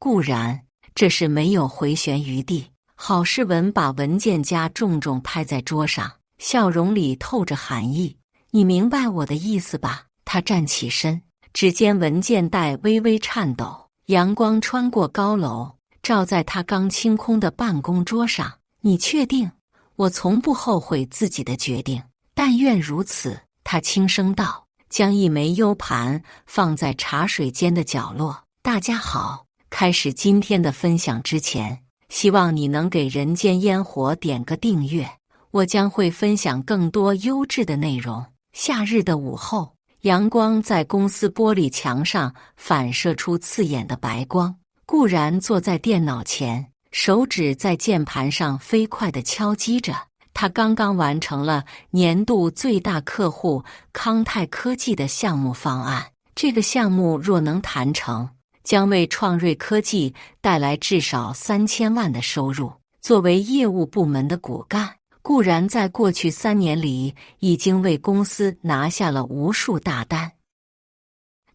固然，这是没有回旋余地。郝世文把文件夹重重拍在桌上，笑容里透着寒意。你明白我的意思吧？他站起身，指尖文件袋微微颤抖。阳光穿过高楼，照在他刚清空的办公桌上。你确定？我从不后悔自己的决定，但愿如此。他轻声道，将一枚 U 盘放在茶水间的角落。大家好，开始今天的分享之前，希望你能给人间烟火点个订阅，我将会分享更多优质的内容。夏日的午后，阳光在公司玻璃墙上反射出刺眼的白光。固然坐在电脑前，手指在键盘上飞快地敲击着。他刚刚完成了年度最大客户康泰科技的项目方案。这个项目若能谈成，将为创瑞科技带来至少3000万的收入。作为业务部门的骨干，固然在过去3年里已经为公司拿下了无数大单。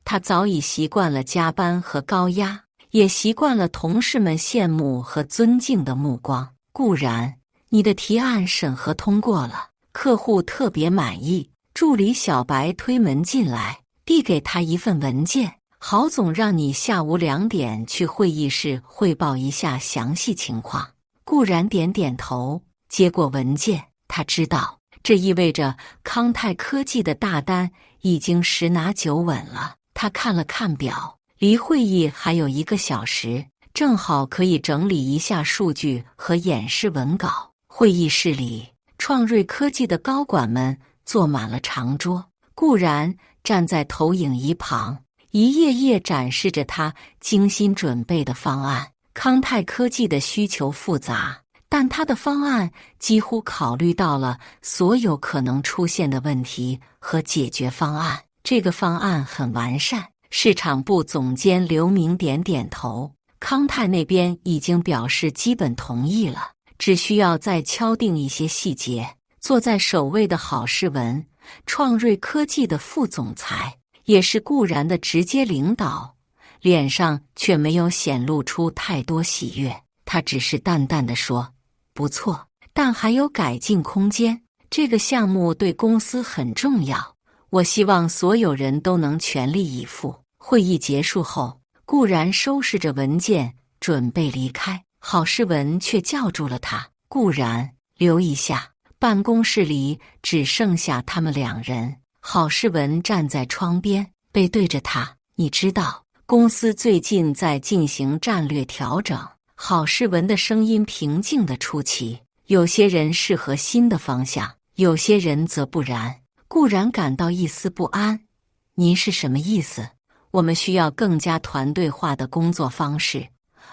他早已习惯了加班和高压，也习惯了同事们羡慕和尊敬的目光。固然，你的提案审核通过了，客户特别满意。助理小白推门进来，递给他一份文件。郝总让你下午2点去会议室汇报一下详细情况。固然点点头，接过文件。他知道，这意味着康泰科技的大单已经10拿9稳了。他看了看表，离会议还有1个小时，正好可以整理一下数据和演示文稿。会议室里，创瑞科技的高管们坐满了长桌。固然站在投影仪旁，一页页展示着他精心准备的方案。康泰科技的需求复杂，但他的方案几乎考虑到了所有可能出现的问题和解决方案。这个方案很完善。市场部总监刘明点点头，康泰那边已经表示基本同意了，只需要再敲定一些细节。坐在首位的郝世文，创瑞科技的副总裁，也是固然的直接领导，脸上却没有显露出太多喜悦。他只是淡淡地说，不错，但还有改进空间。这个项目对公司很重要，我希望所有人都能全力以赴。会议结束后，固然收拾着文件准备离开，郝世文却叫住了他。固然，留一下。办公室里只剩下他们2人。郝世文站在窗边，背对着他。你知道，公司最近在进行战略调整。郝世文的声音平静得出奇。有些人适合新的方向，有些人则不然。固然感到一丝不安。您是什么意思？我们需要更加团队化的工作方式，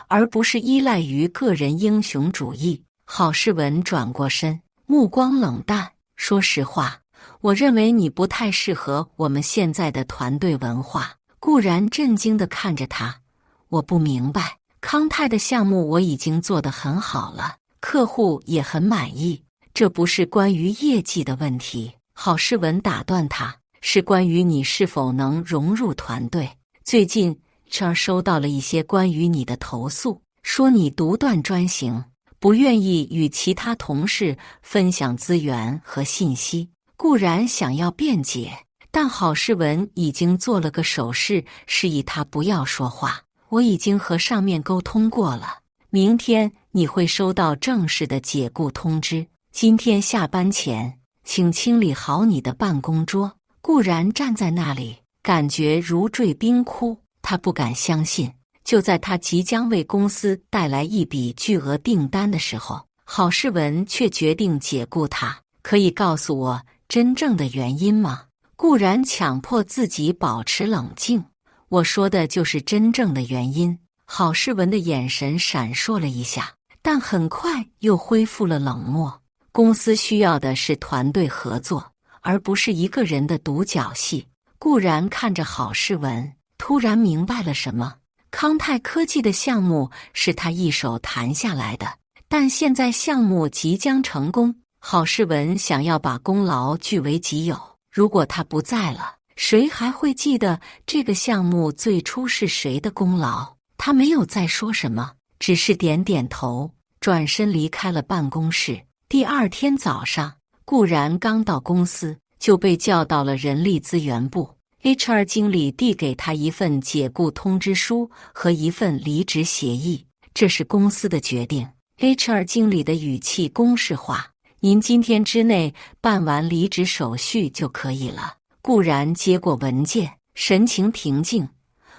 而不是依赖于个人英雄主义。郝世文转过身，目光冷淡。说实话，我认为你不太适合我们现在的团队文化。固然震惊地看着他，我不明白。康泰的项目我已经做得很好了，客户也很满意，这不是关于业绩的问题。郝世文打断他，是关于你是否能融入团队。最近这儿收到了一些关于你的投诉，说你独断专行，不愿意与其他同事分享资源和信息。固然想要辩解，但郝世文已经做了个手势，示意他不要说话。我已经和上面沟通过了，明天你会收到正式的解雇通知。今天下班前，请清理好你的办公桌。固然站在那里，感觉如坠冰窟。他不敢相信，就在他即将为公司带来一笔巨额订单的时候，郝世文却决定解雇他。可以告诉我真正的原因吗？固然强迫自己保持冷静。我说的就是真正的原因。郝世文的眼神闪烁了一下，但很快又恢复了冷漠。公司需要的是团队合作，而不是一个人的独角戏。固然看着郝世文，突然明白了什么。康泰科技的项目是他一手谈下来的，但现在项目即将成功，郝世文想要把功劳据为己有。如果他不在了，谁还会记得这个项目最初是谁的功劳？他没有再说什么，只是点点头，转身离开了办公室。第二天早上，顾然刚到公司，就被叫到了人力资源部。HR 经理递给他一份解雇通知书和一份离职协议，这是公司的决定。HR 经理的语气公式化：您今天之内办完离职手续就可以了。顾然接过文件，神情平静：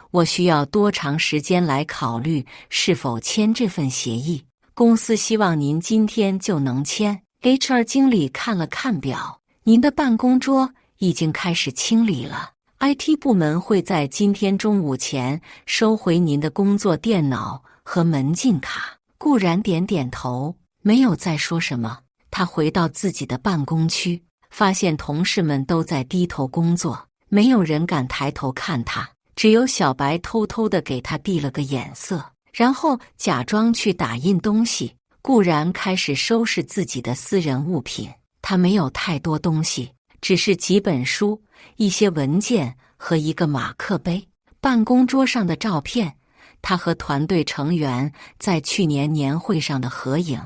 我需要多长时间来考虑是否签这份协议？公司希望您今天就能签。HR 经理看了看表，您的办公桌已经开始清理了。IT 部门会在今天中午前收回您的工作电脑和门禁卡。顾然点点头，没有再说什么。他回到自己的办公区，发现同事们都在低头工作，没有人敢抬头看他，只有小白偷偷地给他递了个眼色，然后假装去打印东西。顾然开始收拾自己的私人物品，他没有太多东西，只是几本书、一些文件和一个马克杯。办公桌上的照片，他和团队成员在去年年会上的合影，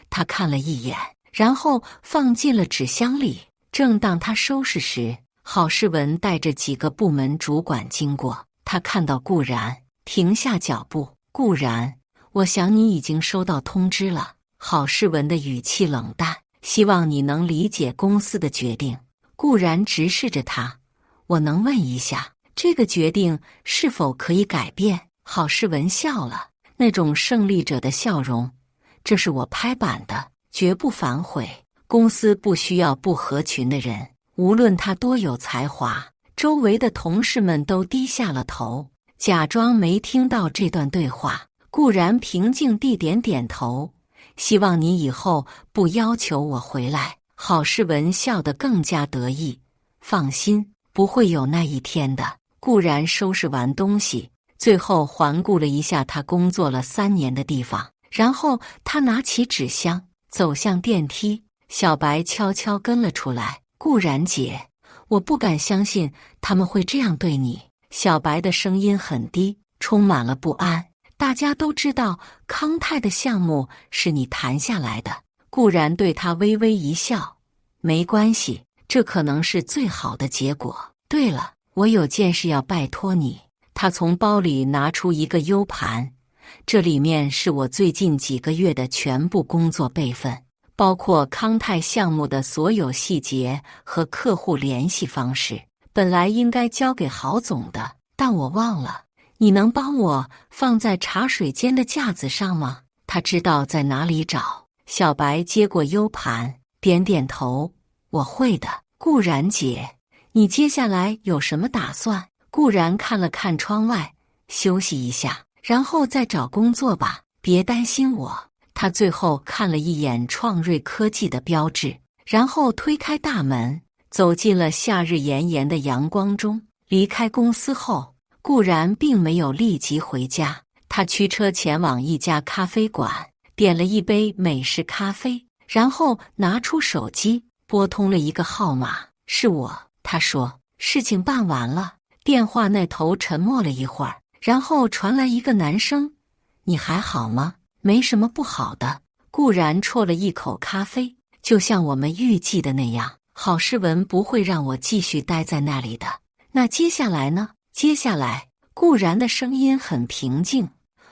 他看了一眼，然后放进了纸箱里。正当他收拾时，郝世文带着几个部门主管经过，他看到顾然，停下脚步。顾然，我想你已经收到通知了。郝世文的语气冷淡，希望你能理解公司的决定。顾然直视着他，我能问一下，这个决定是否可以改变？郝世文笑了，那种胜利者的笑容。这是我拍板的，绝不反悔。公司不需要不合群的人，无论他多有才华。周围的同事们都低下了头，假装没听到这段对话。顾然平静地点点头，希望你以后不要求我回来。郝世文笑得更加得意，放心，不会有那一天的。顾然收拾完东西，最后环顾了一下他工作了3年的地方，然后他拿起纸箱，走向电梯。小白悄悄跟了出来。顾然姐，我不敢相信他们会这样对你。小白的声音很低，充满了不安。大家都知道康泰的项目是你谈下来的。顾然对他微微一笑，没关系，这可能是最好的结果。对了，我有件事要拜托你。他从包里拿出一个 U 盘，这里面是我最近几个月的全部工作备份，包括康泰项目的所有细节和客户联系方式。本来应该交给郝总的，但我忘了。你能帮我放在茶水间的架子上吗？他知道在哪里找。小白接过 U 盘，点点头，我会的。顾然姐，你接下来有什么打算？顾然看了看窗外，休息一下，然后再找工作吧，别担心我。他最后看了一眼创瑞科技的标志，然后推开大门，走进了夏日炎炎的阳光中。离开公司后，顾然并没有立即回家，他驱车前往一家咖啡馆，点了一杯美式咖啡，然后拿出手机拨通了一个号码。是我，他说，事情办完了。电话那头沉默了一会儿，然后传来一个男声，你还好吗？没什么不好的。顾然啜了一口咖啡，就像我们预计的那样，郝世文不会让我继续待在那里的。那接下来呢？接下来，顾然的声音很平静，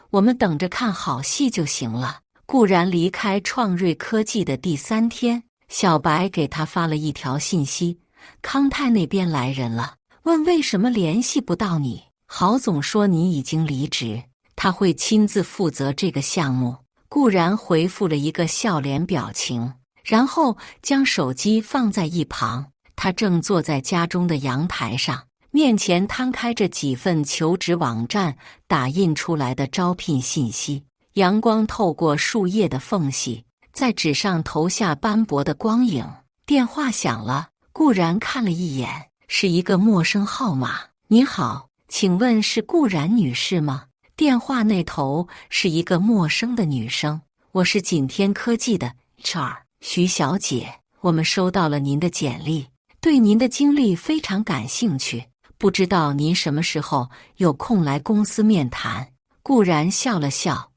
我们等着看好戏就行了。顾然离开创瑞科技的第3天，小白给他发了一条信息，康泰那边来人了，问为什么联系不到你。郝总说你已经离职，他会亲自负责这个项目。顾然回复了一个笑脸表情，然后将手机放在一旁。他正坐在家中的阳台上，面前摊开着几份求职网站打印出来的招聘信息，阳光透过树叶的缝隙，在纸上投下斑驳的光影。电话响了，顾然看了一眼，是一个陌生号码。你好，请问是顾然女士吗？电话那头是一个陌生的女声。我是景天科技的 HR 徐小姐，我们收到了您的简历，对您的经历非常感兴趣，不知道您什么时候有空来公司面谈。顾然笑了笑：“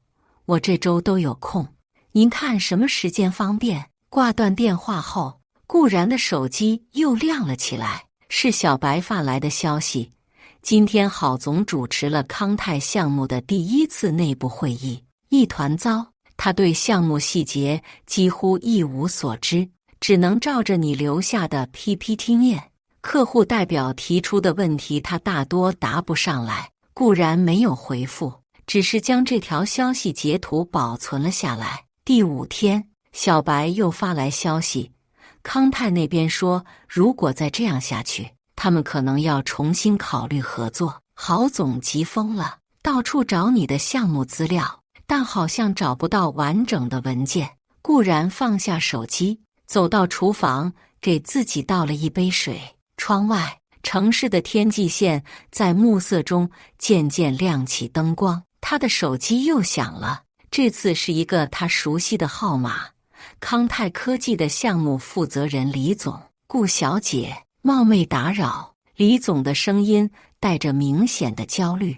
我这周都有空，您看什么时间方便？”挂断电话后，顾然的手机又亮了起来，是小白发来的消息。今天郝总主持了康泰项目的第一次内部会议，一团糟。他对项目细节几乎一无所知，只能照着你留下的 PPT 念。客户代表提出的问题，他大多答不上来。固然没有回复，只是将这条消息截图保存了下来。第5天，小白又发来消息，康泰那边说，如果再这样下去，他们可能要重新考虑合作。郝总急疯了，到处找你的项目资料，但好像找不到完整的文件。固然放下手机，走到厨房，给自己倒了一杯水。窗外，城市的天际线在暮色中渐渐亮起灯光。他的手机又响了，这次是一个他熟悉的号码，康泰科技的项目负责人李总。顾小姐，冒昧打扰。李总的声音带着明显的焦虑。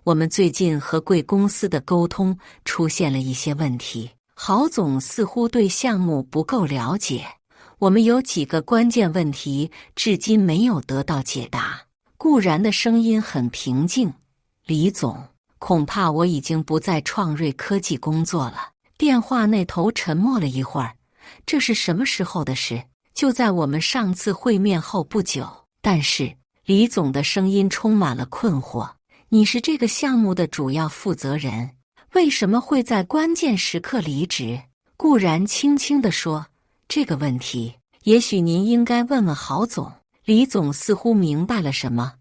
我们最近和贵公司的沟通出现了一些问题，郝总似乎对项目不够了解，我们有几个关键问题至今没有得到解答。顾然的声音很平静：李总，恐怕我已经不在创瑞科技工作了。电话那头沉默了一会儿，这是什么时候的事？就在我们上次会面后不久。但是李总的声音充满了困惑，你是这个项目的主要负责人，为什么会在关键时刻离职？顾然轻轻地说，这个问题也许您应该问问郝总。李总似乎明白了什么，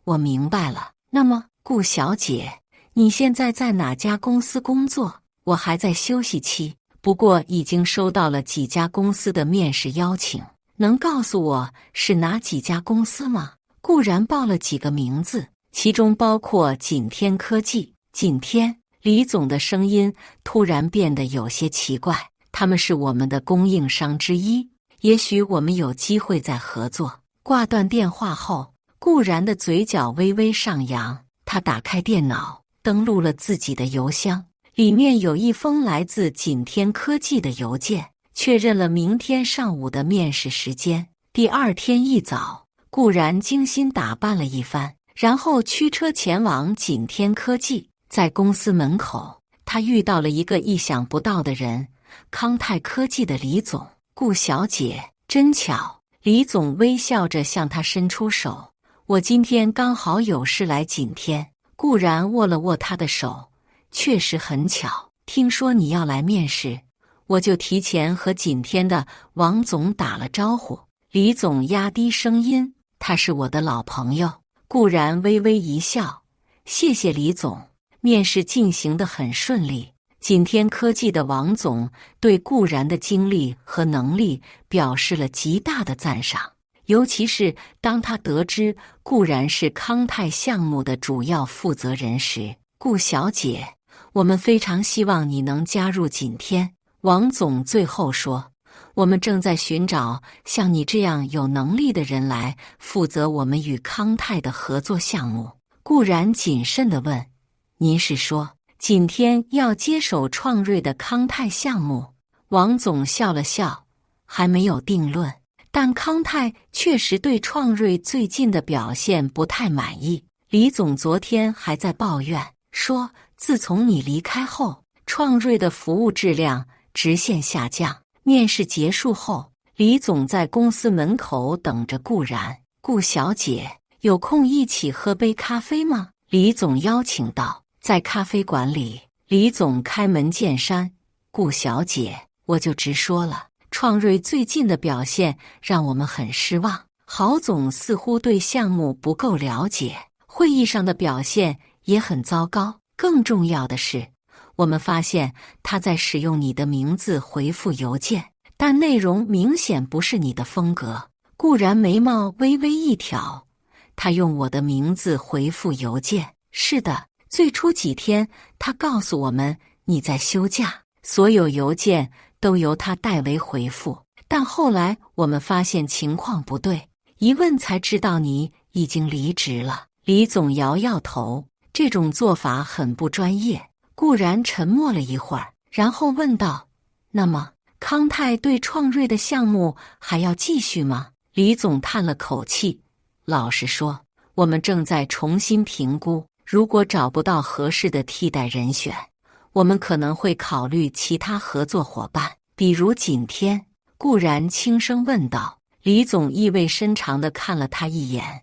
我明白了。那么顾小姐，你现在在哪家公司工作？我还在休息期，不过已经收到了几家公司的面试邀请，能告诉我是哪几家公司吗？顾然报了几个名字，其中包括锦天科技。锦天，李总的声音突然变得有些奇怪，他们是我们的供应商之一，也许我们有机会再合作。挂断电话后，顾然的嘴角微微上扬，他打开电脑，登录了自己的邮箱，里面有一封来自锦天科技的邮件，确认了明天上午的面试时间。第2天一早，顾然精心打扮了一番，然后驱车前往锦天科技。在公司门口，他遇到了一个意想不到的人，康泰科技的李总。顾小姐，真巧。李总微笑着向他伸出手，我今天刚好有事来锦天。顾然握了握他的手，确实很巧，听说你要来面试，我就提前和锦天的王总打了招呼。李总压低声音，他是我的老朋友。顾然微微一笑，谢谢李总。面试进行得很顺利，锦天科技的王总对顾然的经历和能力表示了极大的赞赏，尤其是当他得知顾然是康泰项目的主要负责人时。顾小姐，我们非常希望你能加入锦天。王总最后说，我们正在寻找像你这样有能力的人来负责我们与康泰的合作项目。顾然谨慎地问，您是说锦天要接手创瑞的康泰项目？王总笑了笑，还没有定论，但康泰确实对创瑞最近的表现不太满意。李总昨天还在抱怨，说自从你离开后，创瑞的服务质量直线下降。面试结束后，李总在公司门口等着顾然。顾小姐，有空一起喝杯咖啡吗？李总邀请道。在咖啡馆里，李总开门见山，顾小姐，我就直说了，创瑞最近的表现让我们很失望，郝总似乎对项目不够了解，会议上的表现也很糟糕。更重要的是，我们发现他在使用你的名字回复邮件，但内容明显不是你的风格。顾然眉毛微微一挑，他用我的名字回复邮件？是的，最初几天他告诉我们你在休假，所有邮件都由他代为回复，但后来我们发现情况不对，一问才知道你已经离职了。李总摇摇头，这种做法很不专业。顾然沉默了一会儿，然后问道：“那么，康泰对创瑞的项目还要继续吗？”李总叹了口气，老实说，我们正在重新评估，如果找不到合适的替代人选，我们可能会考虑其他合作伙伴，比如景天。顾然轻声问道。李总意味深长地看了他一眼，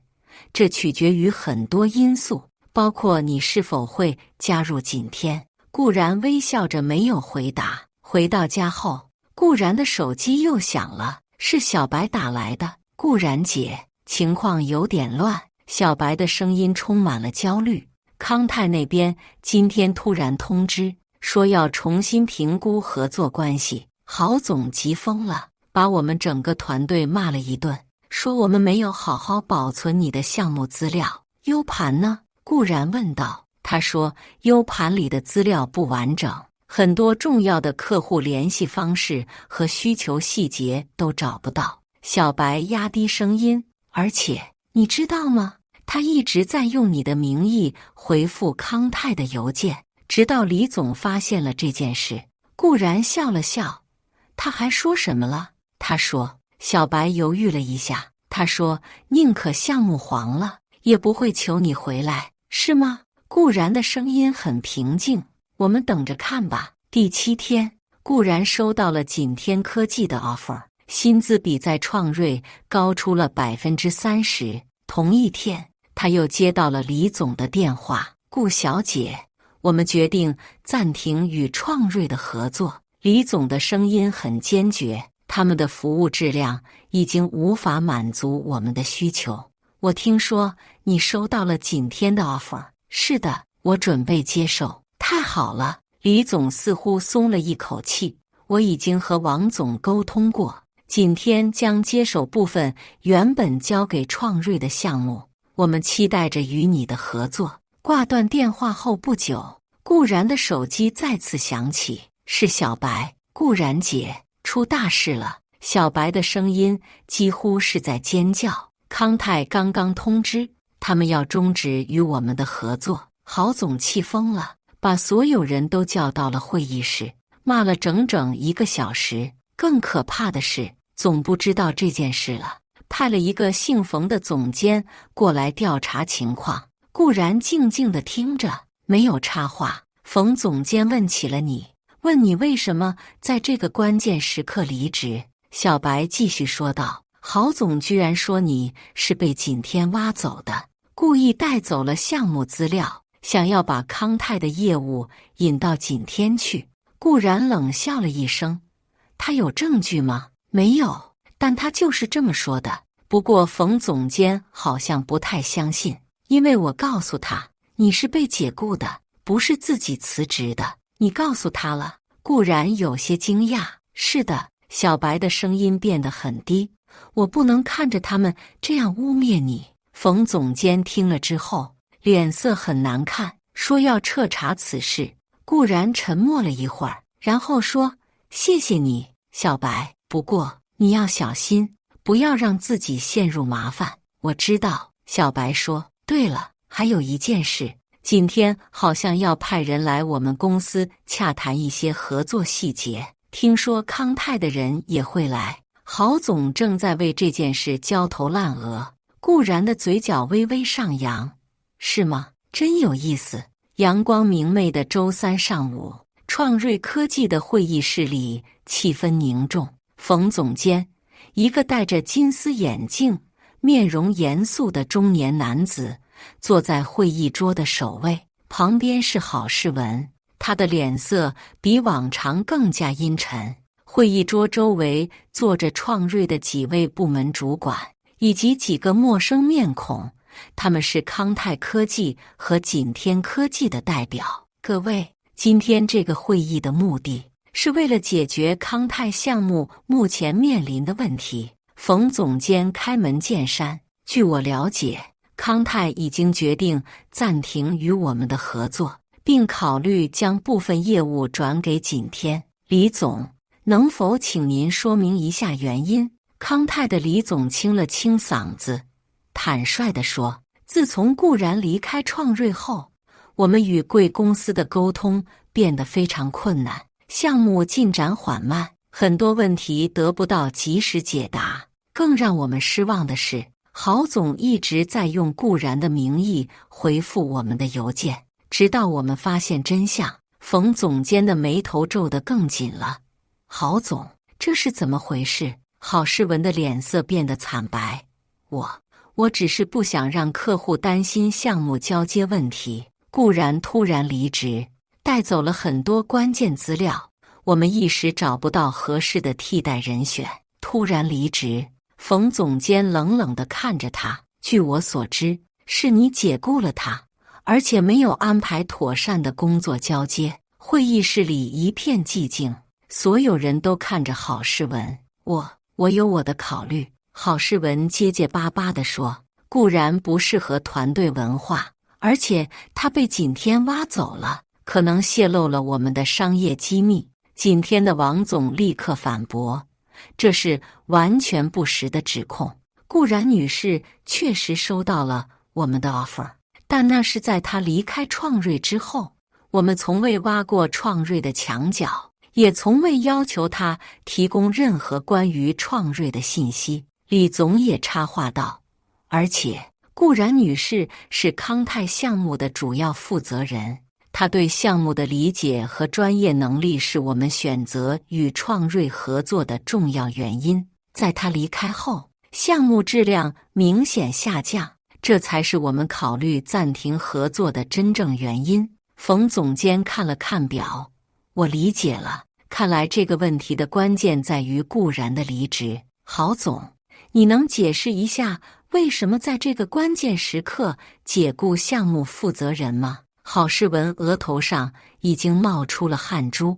这取决于很多因素，包括你是否会加入景天。顾然微笑着没有回答。回到家后，顾然的手机又响了，是小白打来的。顾然姐，情况有点乱。小白的声音充满了焦虑。康泰那边今天突然通知，说要重新评估合作关系。郝总急疯了，把我们整个团队骂了一顿，说我们没有好好保存你的项目资料。U 盘呢？顾然问道。他说 U 盘里的资料不完整，很多重要的客户联系方式和需求细节都找不到。小白压低声音，而且你知道吗？他一直在用你的名义回复康泰的邮件，直到李总发现了这件事。顾然笑了笑。他还说什么了？他说，小白犹豫了一下，他说宁可项目黄了，也不会求你回来，是吗？顾然的声音很平静。我们等着看吧。第7天，顾然收到了景天科技的 offer， 薪资比在创瑞高出了 30%。同一天，他又接到了李总的电话。顾小姐，我们决定暂停与创瑞的合作。李总的声音很坚决，他们的服务质量已经无法满足我们的需求。我听说你收到了景天的 offer。是的，我准备接受。太好了，李总似乎松了一口气。我已经和王总沟通过，景天将接手部分原本交给创瑞的项目，我们期待着与你的合作。挂断电话后不久，顾然的手机再次响起。是小白。顾然姐，出大事了。小白的声音几乎是在尖叫。康泰刚刚通知，他们要终止与我们的合作。郝总气疯了，把所有人都叫到了会议室，骂了整整1个小时。更可怕的是，总部知道这件事了，派了一个姓冯的总监过来调查情况。顾然静静地听着，没有插话。冯总监问起了你，问你为什么在这个关键时刻离职。小白继续说道，郝总居然说你是被景天挖走的，故意带走了项目资料，想要把康泰的业务引到景天去。顾然冷笑了一声，他有证据吗？没有，但他就是这么说的。不过冯总监好像不太相信，因为我告诉他你是被解雇的，不是自己辞职的。你告诉他了？顾然有些惊讶。是的。小白的声音变得很低。我不能看着他们这样污蔑你。冯总监听了之后，脸色很难看，说要彻查此事。顾然沉默了一会儿，然后说：谢谢你，小白，不过你要小心，不要让自己陷入麻烦。我知道，小白说。对了，还有一件事，景天好像要派人来我们公司洽谈一些合作细节，听说康泰的人也会来。郝总正在为这件事焦头烂额。顾然的嘴角微微上扬。是吗？真有意思。阳光明媚的周三上午，创瑞科技的会议室里气氛凝重。冯总监，一个戴着金丝眼镜、面容严肃的中年男子，坐在会议桌的首位，旁边是郝世文，他的脸色比往常更加阴沉。会议桌周围坐着创瑞的几位部门主管，以及几个陌生面孔，他们是康泰科技和景天科技的代表。各位，今天这个会议的目的是为了解决康泰项目目前面临的问题。冯总监开门见山。据我了解，康泰已经决定暂停与我们的合作，并考虑将部分业务转给景天。李总，能否请您说明一下原因？康泰的李总清了清嗓子，坦率地说，自从顾然离开创瑞后，我们与贵公司的沟通变得非常困难，项目进展缓慢，很多问题得不到及时解答。更让我们失望的是，郝总一直在用顾然的名义回复我们的邮件，直到我们发现真相，冯总监的眉头皱得更紧了。郝总，这是怎么回事？郝世文的脸色变得惨白。我只是不想让客户担心项目交接问题。顾然突然离职，带走了很多关键资料，我们一时找不到合适的替代人选。突然离职，冯总监冷冷地看着他。据我所知，是你解雇了他，而且没有安排妥善的工作交接。会议室里一片寂静，所有人都看着郝世文。我有我的考虑。郝世文结结巴巴地说，固然不适合团队文化，而且他被景天挖走了，可能泄露了我们的商业机密。景天的王总立刻反驳，这是完全不实的指控。顾然女士确实收到了我们的 offer， 但那是在她离开创瑞之后。我们从未挖过创瑞的墙角，也从未要求她提供任何关于创瑞的信息。李总也插话道，而且顾然女士是康泰项目的主要负责人，她对项目的理解和专业能力是我们选择与创瑞合作的重要原因。在她离开后，项目质量明显下降，这才是我们考虑暂停合作的真正原因。冯总监看了看表，我理解了，看来这个问题的关键在于顾然的离职。郝总，你能解释一下为什么在这个关键时刻解雇项目负责人吗？郝世文额头上已经冒出了汗珠。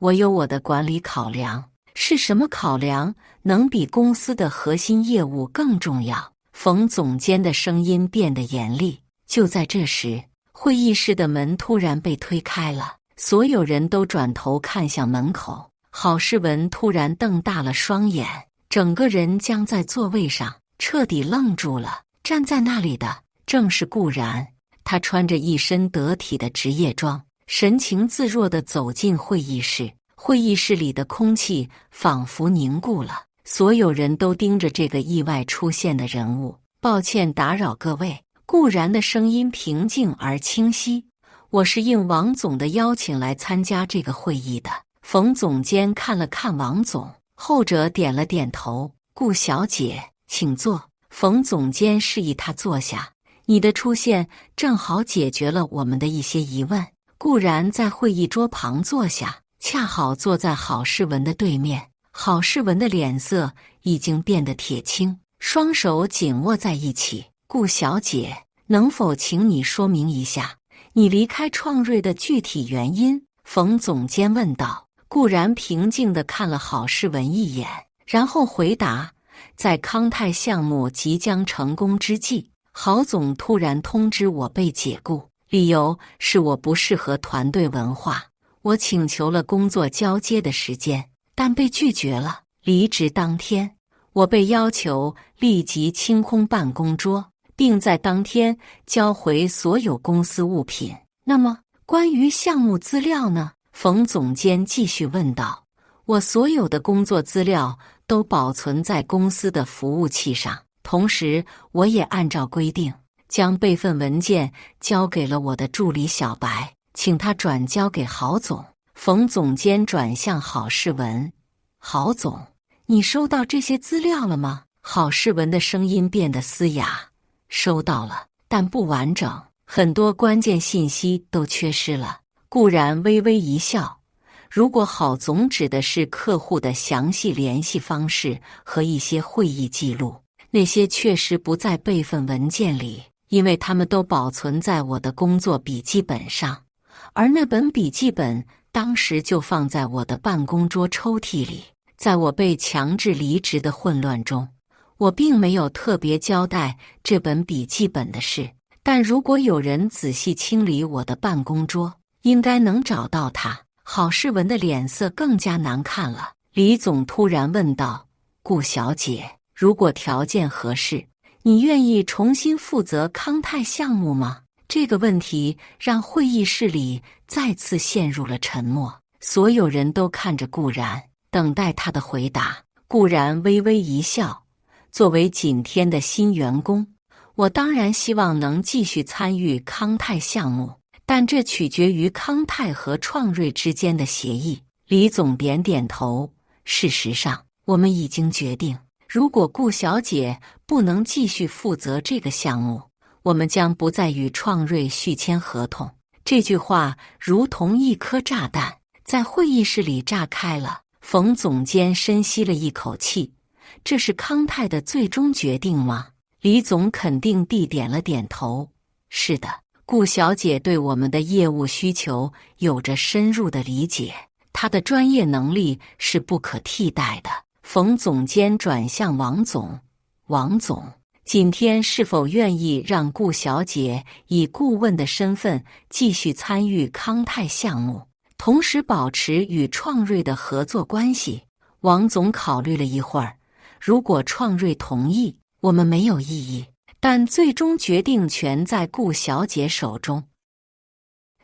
我有我的管理考量。是什么考量能比公司的核心业务更重要？冯总监的声音变得严厉。就在这时，会议室的门突然被推开了，所有人都转头看向门口。郝世文突然瞪大了双眼，整个人僵在座位上，彻底愣住了。站在那里的正是顾然，他穿着一身得体的职业装，神情自若地走进会议室。会议室里的空气仿佛凝固了，所有人都盯着这个意外出现的人物。抱歉打扰各位，顾然的声音平静而清晰。我是应王总的邀请来参加这个会议的。冯总监看了看王总，后者点了点头。顾小姐，请坐。冯总监示意他坐下。你的出现正好解决了我们的一些疑问。顾然在会议桌旁坐下，恰好坐在郝世文的对面。郝世文的脸色已经变得铁青，双手紧握在一起。顾小姐，能否请你说明一下你离开创瑞的具体原因？冯总监问道。顾然平静地看了郝世文一眼，然后回答，在康泰项目即将成功之际，郝总突然通知我被解雇，理由是我不适合团队文化。我请求了工作交接的时间，但被拒绝了。离职当天，我被要求立即清空办公桌，并在当天交回所有公司物品。那么，关于项目资料呢？冯总监继续问道。我所有的工作资料都保存在公司的服务器上，同时我也按照规定将备份文件交给了我的助理小白，请他转交给郝总。冯总监转向郝世文。郝总，你收到这些资料了吗？郝世文的声音变得嘶哑。收到了，但不完整，很多关键信息都缺失了。顾然微微一笑，如果郝总指的是客户的详细联系方式和一些会议记录，那些确实不在备份文件里，因为他们都保存在我的工作笔记本上，而那本笔记本当时就放在我的办公桌抽屉里。在我被强制离职的混乱中，我并没有特别交代这本笔记本的事，但如果有人仔细清理我的办公桌，应该能找到它。郝世文的脸色更加难看了。李总突然问道，顾小姐，如果条件合适，你愿意重新负责康泰项目吗？这个问题让会议室里再次陷入了沉默，所有人都看着顾然，等待他的回答。顾然微微一笑，作为景天的新员工，我当然希望能继续参与康泰项目，但这取决于康泰和创瑞之间的协议。李总点点头，事实上，我们已经决定，如果顾小姐不能继续负责这个项目，我们将不再与创瑞续签合同。这句话如同一颗炸弹，在会议室里炸开了。冯总监深吸了一口气，这是康泰的最终决定吗？李总肯定地点了点头，是的，顾小姐对我们的业务需求有着深入的理解，她的专业能力是不可替代的。冯总监转向王总，王总，今天是否愿意让顾小姐以顾问的身份继续参与康泰项目，同时保持与创瑞的合作关系？王总考虑了一会儿，如果创瑞同意，我们没有异议，但最终决定权在顾小姐手中。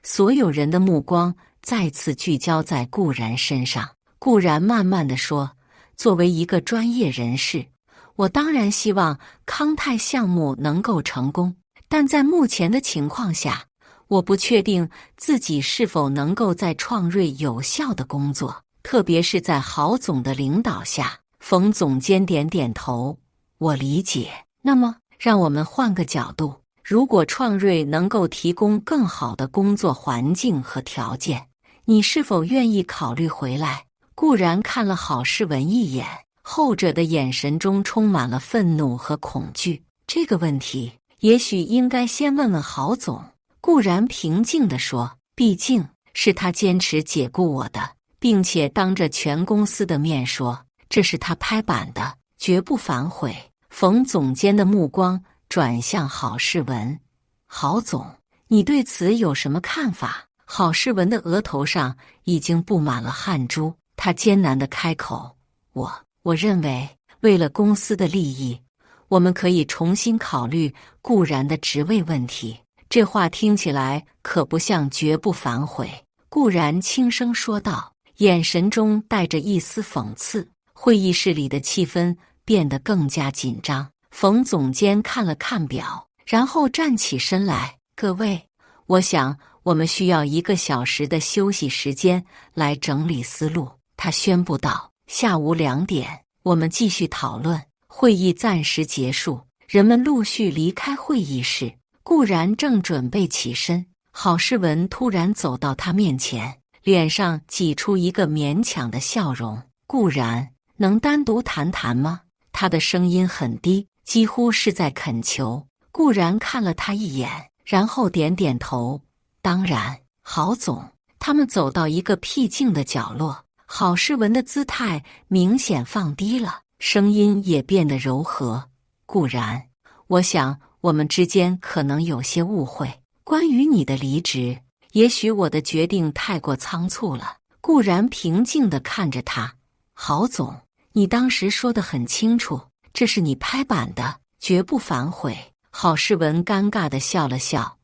所有人的目光再次聚焦在顾然身上。顾然慢慢地说，作为一个专业人士，我当然希望康泰项目能够成功，但在目前的情况下，我不确定自己是否能够在创瑞有效的工作，特别是在郝总的领导下。冯总监点点头，我理解。那么，让我们换个角度，如果创瑞能够提供更好的工作环境和条件，你是否愿意考虑回来？顾然看了郝世文一眼，后者的眼神中充满了愤怒和恐惧。这个问题，也许应该先问问郝总。顾然平静地说，毕竟是他坚持解雇我的，并且当着全公司的面说，这是他拍板的，绝不反悔。冯总监的目光转向郝世文，郝总，你对此有什么看法？郝世文的额头上已经布满了汗珠，他艰难地开口，我认为，为了公司的利益，我们可以重新考虑顾然的职位问题。这话听起来可不像绝不反悔。顾然轻声说道，眼神中带着一丝讽刺。会议室里的气氛变得更加紧张。冯总监看了看表，然后站起身来，各位，我想我们需要1个小时的休息时间来整理思路。他宣布道，下午2点，我们继续讨论。会议暂时结束，人们陆续离开会议室。顾然正准备起身，郝世文突然走到他面前，脸上挤出一个勉强的笑容。顾然，能单独谈谈吗？他的声音很低，几乎是在恳求。顾然看了他一眼，然后点点头，当然，郝总。他们走到一个僻静的角落，郝世文的姿态明显放低了，声音也变得柔和。顾然，我想我们之间可能有些误会，关于你的离职，也许我的决定太过仓促了。顾然平静地看着他，郝总，你当时说得很清楚，这是你拍板的，绝不反悔。郝世文尴尬地笑了笑，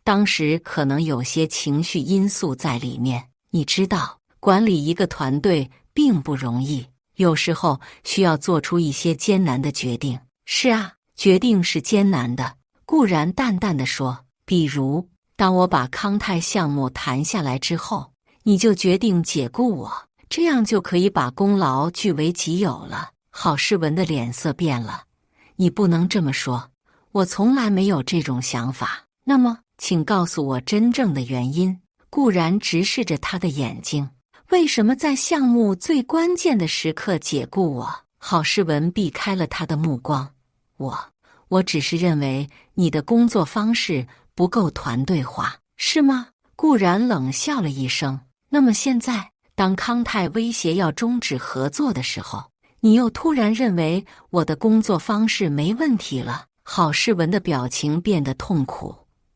当时可能有些情绪因素在里面。你知道，管理一个团队并不容易，有时候需要做出一些艰难的决定。是啊，决定是艰难的，顾然淡淡地说。比如，当我把康泰项目谈下来之后，你就决定解雇我，这样就可以把功劳据为己有了。郝世文的脸色变了，你不能这么说，我从来没有这种想法。那么，请告诉我真正的原因。顾然直视着他的眼睛，为什么在项目最关键的时刻解雇我？郝世文避开了他的目光，我只是认为你的工作方式不够团队化，是吗？顾然冷笑了一声。那么现在，当康泰威胁要终止合作的时候，你又突然认为我的工作方式没问题了？郝世文的表情变得痛苦。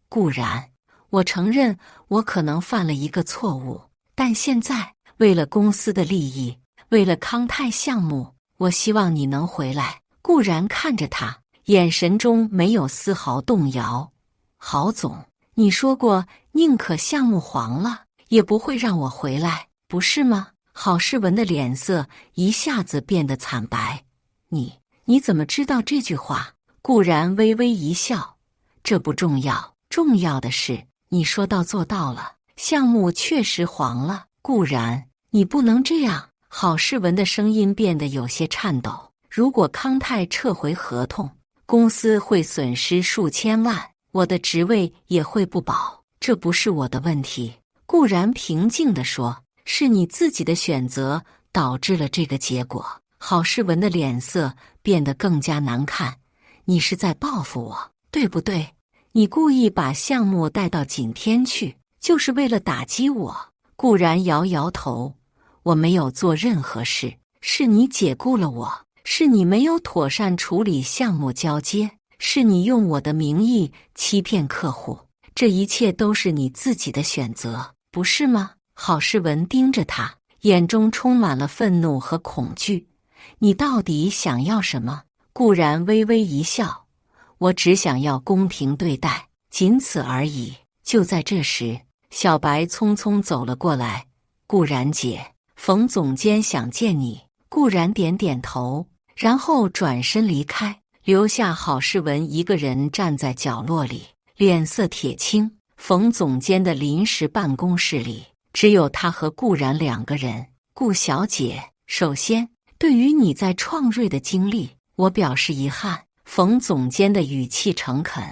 顾然，我承认我可能犯了一个错误，但现在为了公司的利益，为了康泰项目，我希望你能回来。顾然看着他，眼神中没有丝毫动摇。郝总，你说过宁可项目黄了，也不会让我回来，不是吗？郝世文的脸色一下子变得惨白。你怎么知道这句话？顾然微微一笑，这不重要，重要的是你说到做到了，项目确实黄了。顾然，你不能这样。郝世文的声音变得有些颤抖。如果康泰撤回合同，公司会损失数千万，我的职位也会不保，这不是我的问题。顾然平静地说，是你自己的选择导致了这个结果。郝世文的脸色变得更加难看。你是在报复我，对不对？你故意把项目带到景天去，就是为了打击我。顾然摇摇头，我没有做任何事，是你解雇了我，是你没有妥善处理项目交接，是你用我的名义欺骗客户，这一切都是你自己的选择，不是吗？郝世文盯着他，眼中充满了愤怒和恐惧。你到底想要什么？顾然微微一笑，我只想要公平对待，仅此而已。就在这时，小白匆匆走了过来。顾然姐，冯总监想见你。顾然点点头，然后转身离开，留下郝世文一个人站在角落里，脸色铁青。冯总监的临时办公室里，只有他和顾然两个人。顾小姐，首先，对于你在创瑞的经历，我表示遗憾。冯总监的语气诚恳，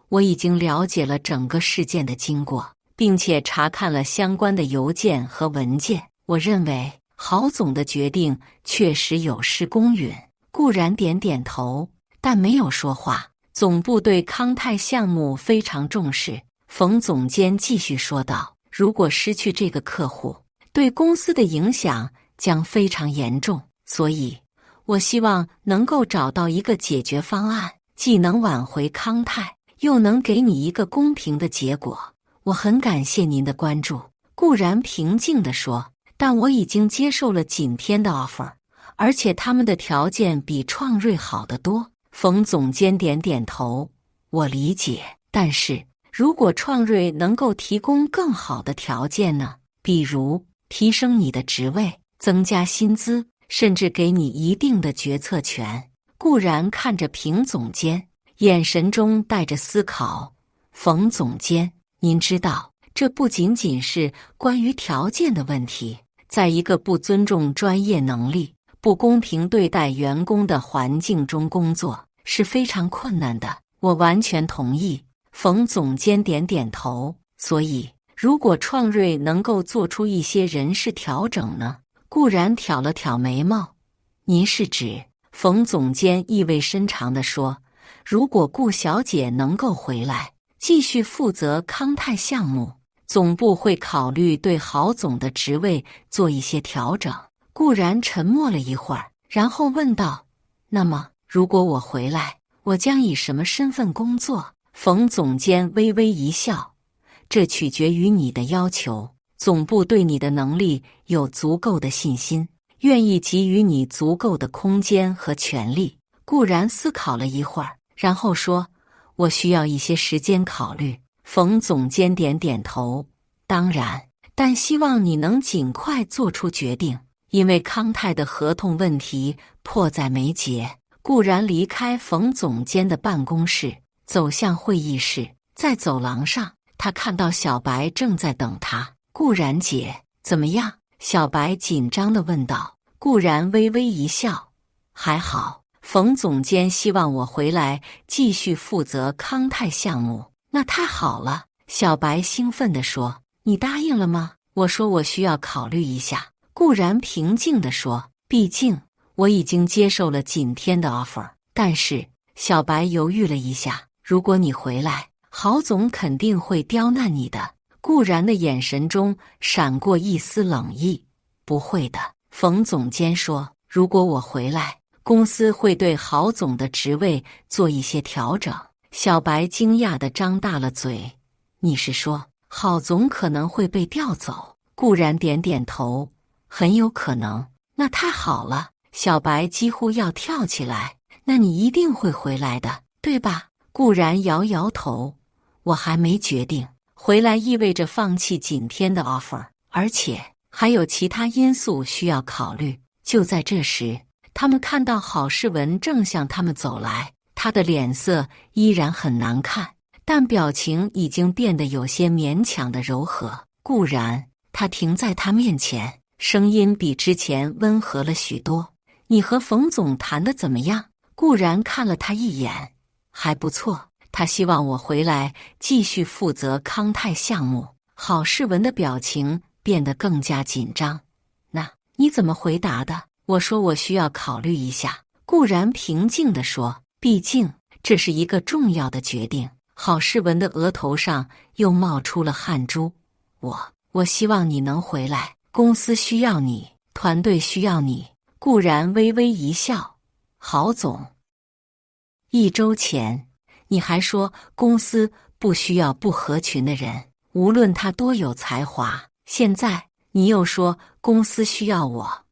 我已经了解了整个事件的经过，并且查看了相关的邮件和文件。我认为郝总的决定确实有失公允。顾然点点头，但没有说话。总部对康泰项目非常重视。冯总监继续说道，如果失去这个客户，对公司的影响将非常严重，所以我希望能够找到一个解决方案，既能挽回康泰，又能给你一个公平的结果。我很感谢您的关注。顾然平静地说，但我已经接受了景天的 offer， 而且他们的条件比创瑞好得多。冯总监点点头，我理解，但是如果创瑞能够提供更好的条件呢？比如提升你的职位，增加薪资，甚至给你一定的决策权。顾然看着平总监，眼神中带着思考。冯总监，您知道，这不仅仅是关于条件的问题，在一个不尊重专业能力、不公平对待员工的环境中工作是非常困难的。我完全同意。冯总监点点头。所以，如果创瑞能够做出一些人事调整呢？顾然挑了挑眉毛。您是指？冯总监意味深长地说，如果顾小姐能够回来，继续负责康泰项目，总部会考虑对郝总的职位做一些调整。顾然沉默了一会儿，然后问道，那么，如果我回来，我将以什么身份工作？冯总监微微一笑，这取决于你的要求。总部对你的能力有足够的信心，愿意给予你足够的空间和权利。顾然思考了一会儿，然后说，我需要一些时间考虑。冯总监点点头，当然，但希望你能尽快做出决定，因为康泰的合同问题迫在眉睫。顾然离开冯总监的办公室，走向会议室。在走廊上，他看到小白正在等他。顾然姐，怎么样？小白紧张地问道。顾然微微一笑，还好。冯总监希望我回来继续负责康泰项目，那太好了。小白兴奋地说，你答应了吗？我说我需要考虑一下。顾然平静地说，毕竟我已经接受了景天的 offer， 但是小白犹豫了一下，如果你回来，郝总肯定会刁难你的。顾然的眼神中闪过一丝冷意。不会的，冯总监说，如果我回来，公司会对郝总的职位做一些调整。小白惊讶地张大了嘴，你是说郝总可能会被调走？顾然点点头，很有可能。那太好了。小白几乎要跳起来，那你一定会回来的，对吧？顾然摇摇头，我还没决定。回来意味着放弃今天的 offer， 而且还有其他因素需要考虑。就在这时，他们看到郝世文正向他们走来，他的脸色依然很难看，但表情已经变得有些勉强的柔和。顾然，他停在他面前，声音比之前温和了许多。你和冯总谈得怎么样？顾然看了他一眼，还不错。他希望我回来继续负责康泰项目。郝世文的表情变得更加紧张。那你怎么回答的？我说我需要考虑一下。顾然平静地说，毕竟这是一个重要的决定。郝世文的额头上又冒出了汗珠。我希望你能回来，公司需要你，团队需要你。顾然微微一笑，郝总，1周前你还说公司不需要不合群的人，无论他多有才华，现在你又说公司需要我，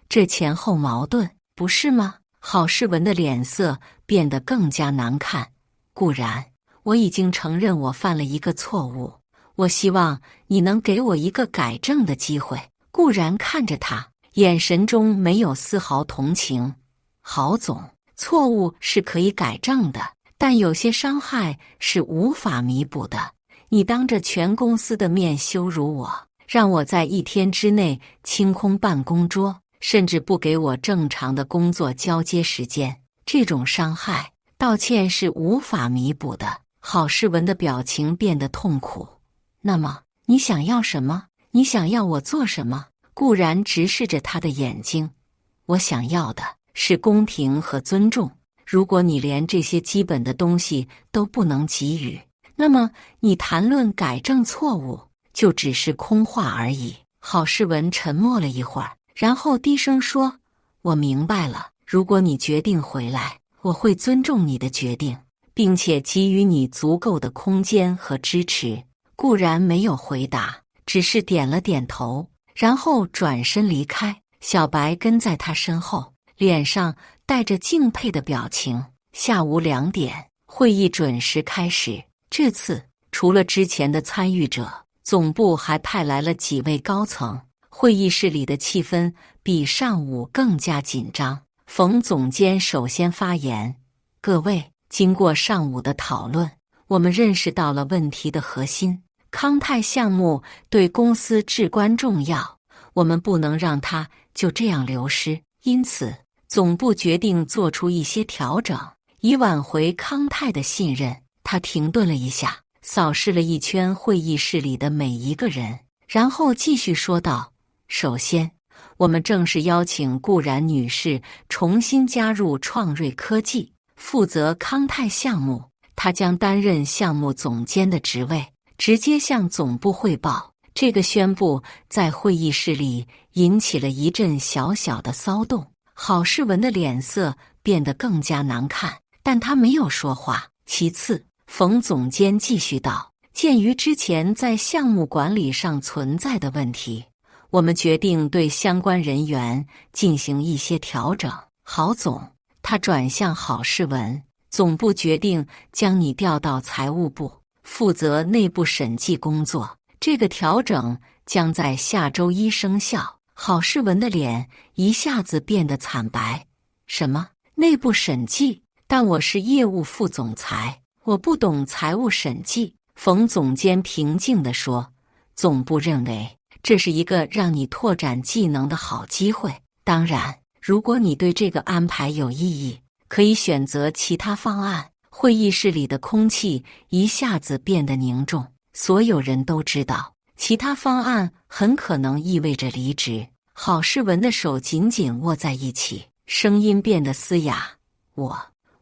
这前后矛盾，不是吗？郝世文的脸色变得更加难看。顾然，我已经承认我犯了一个错误，我希望你能给我一个改正的机会。顾然看着他，眼神中没有丝毫同情。郝总，错误是可以改正的，但有些伤害是无法弥补的。你当着全公司的面羞辱我，让我在1天之内清空办公桌，甚至不给我正常的工作交接时间，这种伤害，道歉是无法弥补的。郝世文的表情变得痛苦。那么，你想要什么？你想要我做什么？顾然直视着他的眼睛。我想要的是公平和尊重。如果你连这些基本的东西都不能给予，那么你谈论改正错误就只是空话而已。郝世文沉默了一会儿，然后低声说，我明白了，如果你决定回来，我会尊重你的决定，并且给予你足够的空间和支持。顾然没有回答，只是点了点头，然后转身离开。小白跟在他身后，脸上带着敬佩的表情。下午2点，会议准时开始。这次除了之前的参与者，总部还派来了几位高层。会议室里的气氛比上午更加紧张。冯总监首先发言，各位，经过上午的讨论，我们认识到了问题的核心。康泰项目对公司至关重要，我们不能让它就这样流失，因此总部决定做出一些调整，以挽回康泰的信任。他停顿了一下，扫视了一圈会议室里的每一个人，然后继续说道，首先，我们正式邀请顾然女士重新加入创瑞科技，负责康泰项目。她将担任项目总监的职位，直接向总部汇报。这个宣布在会议室里引起了一阵小小的骚动。郝世文的脸色变得更加难看，但他没有说话。其次，冯总监继续道，鉴于之前在项目管理上存在的问题，我们决定对相关人员进行一些调整。郝总，他转向郝世文，总部决定将你调到财务部，负责内部审计工作。这个调整将在下周1生效。郝世文的脸一下子变得惨白。什么？内部审计？但我是业务副总裁，我不懂财务审计。冯总监平静地说，总部认为这是一个让你拓展技能的好机会。当然，如果你对这个安排有异议，可以选择其他方案。会议室里的空气一下子变得凝重，所有人都知道，其他方案很可能意味着离职。郝世文的手紧紧握在一起，声音变得嘶哑。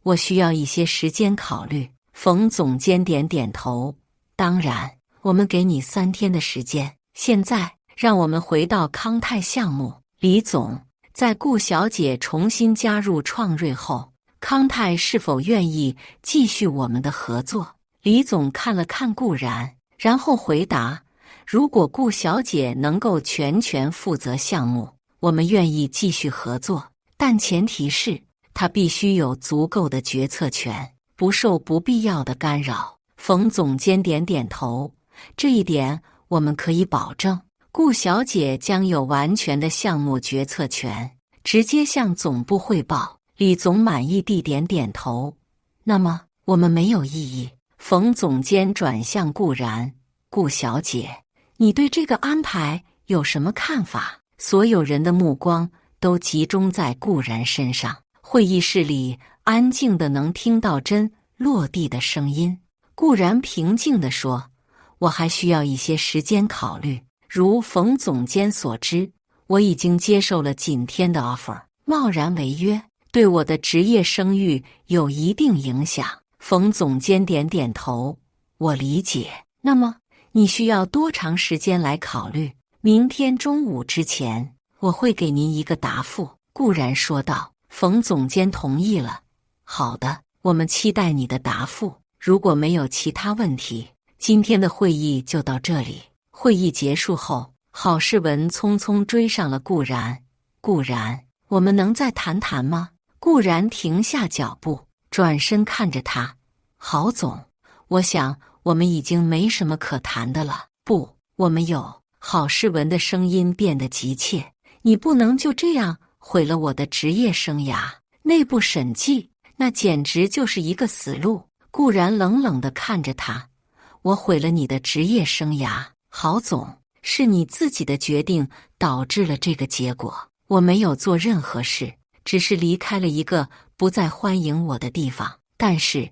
我需要一些时间考虑。冯总监点点头。当然，我们给你3天的时间。现在，让我们回到康泰项目。李总，在顾小姐重新加入创瑞后，康泰是否愿意继续我们的合作？李总看了看顾然，然后回答，如果顾小姐能够全权负责项目，我们愿意继续合作，但前提是她必须有足够的决策权，不受不必要的干扰。冯总监点点头，这一点我们可以保证。顾小姐将有完全的项目决策权，直接向总部汇报。李总满意地点点头。那么我们没有异议。冯总监转向顾然，顾小姐，你对这个安排有什么看法？所有人的目光都集中在顾然身上。会议室里安静的能听到针落地的声音。顾然平静地说，我还需要一些时间考虑。如冯总监所知，我已经接受了景天的 offer， 贸然违约对我的职业声誉有一定影响。冯总监点点头，我理解。那么你需要多长时间来考虑？明天中午之前，我会给您一个答复。顾然说道。冯总监同意了。好的，我们期待你的答复。如果没有其他问题，今天的会议就到这里。会议结束后，郝世文匆匆追上了顾然。顾然，我们能再谈谈吗？顾然停下脚步，转身看着他。郝总，我想我们已经没什么可谈的了。不，我们有。郝世文的声音变得急切。你不能就这样毁了我的职业生涯。内部审计，那简直就是一个死路。顾然冷冷地看着他。我毁了你的职业生涯，郝总，是你自己的决定导致了这个结果。我没有做任何事，只是离开了一个不再欢迎我的地方。但是，